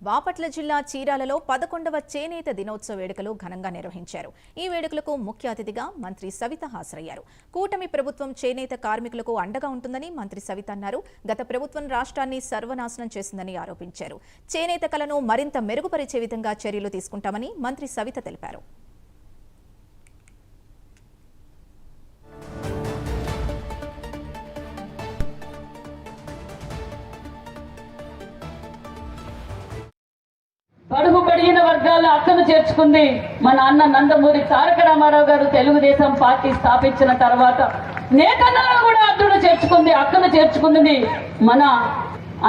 బాపట్ల జిల్లా చీరాలలో 11వ చేనేత దినోత్సవ వేడుకలు ఘనంగా నిర్వహించారు. ఈ వేడుకలకు ముఖ్య అతిథిగా మంత్రి సవిత హాజరయ్యారు. కూటమి ప్రభుత్వం చేనేత కార్మికులకు అండగా ఉంటుందని మంత్రి సవిత అన్నారు. గత ప్రభుత్వం రాష్ట్రాన్ని సర్వనాశనం చేసిందని ఆరోపించారు. చేనేత కళను మరింత మెరుగుపరిచే విధంగా చర్యలు తీసుకుంటామని మంత్రి సవిత తెలిపారు. బడుగు బడిగిన వర్గాల హక్కును చేర్చుకుంది మన అన్న నందమూరి తారక రామారావు గారు. తెలుగుదేశం పార్టీ స్థాపించిన తర్వాత నేతన్నలను కూడా హక్కును చేర్చుకుంది మన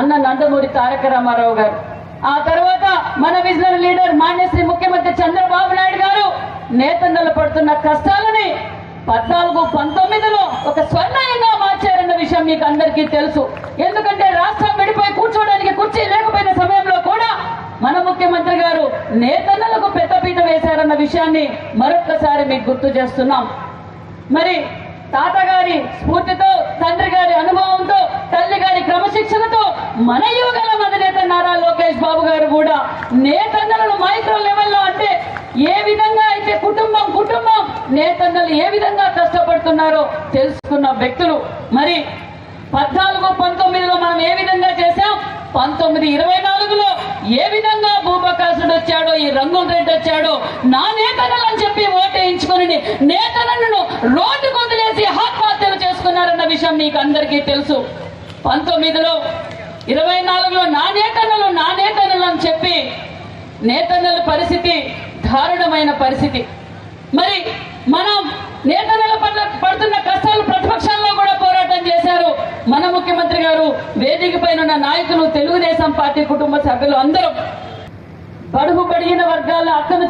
అన్న నందమూరి తారక రామారావు గారు. ఆ తర్వాత మన విజనరీ లీడర్ మాన్యశ్రీ ముఖ్యమంత్రి చంద్రబాబు నాయుడు గారు నేతన్నలు పడుతున్న కష్టాలని 14-19లో ఒక స్వర్ణయంగా మార్చారన్న విషయం మీకు అందరికీ తెలుసు. ఎందుకంటే రాష్ట్రం విడిపోయి కూర్చోడానికి కుర్చీ లేకపోయిన సమయంలో కూడా మన ముఖ్యమంత్రి గారు నేతన్నలకు పెద్దపీట వేశారన్న విషయాన్ని మరొక్కసారి మీకు గుర్తు చేస్తున్నాం. మరి తాతగారి స్ఫూర్తితో, తండ్రి గారి అనుభవంతో, తల్లి గారి క్రమశిక్షణతో మన యువగల అధినేత నారా లోకేష్ బాబు గారు కూడా నేతన్నలను మైక్రో లెవెల్లో అంటే ఏ విధంగా అయితే కుటుంబం నేతన్నలు ఏ విధంగా కష్టపడుతున్నారో తెలుసుకున్న వ్యక్తులు. మరి 14-19లో మనం ఏ విధంగా చేశాం, 19-24లో ఏ విధంగా భూపకాసుడు వచ్చాడో, ఈ రంగుల రెడ్డి వచ్చాడో, నా నేతన్నలు అని చెప్పి ఓటేయించుకుని నేతన్నలను రోడ్డుకు వదిలేసి ఆత్మహత్యలు చేసుకున్నారన్న విషయం మీకు అందరికీ తెలుసు. 19లో 24లో నా నేతన్నలు అని చెప్పి నేతన్నల పరిస్థితి దారుణమైన పరిస్థితి. మరి మనం నేతన్నల పట్ల పడుతున్న కష్టాలు ప్రతిపక్షాల్లో కూడా పోరాటం చేశారు మన ముఖ్యమంత్రి గారు. వేదిక పైన ఉన్న నాయకులు, తెలుగుదేశం పార్టీ కుటుంబ సభ్యులు అందరూ బడుగు బడిగిన వర్గాల హక్కును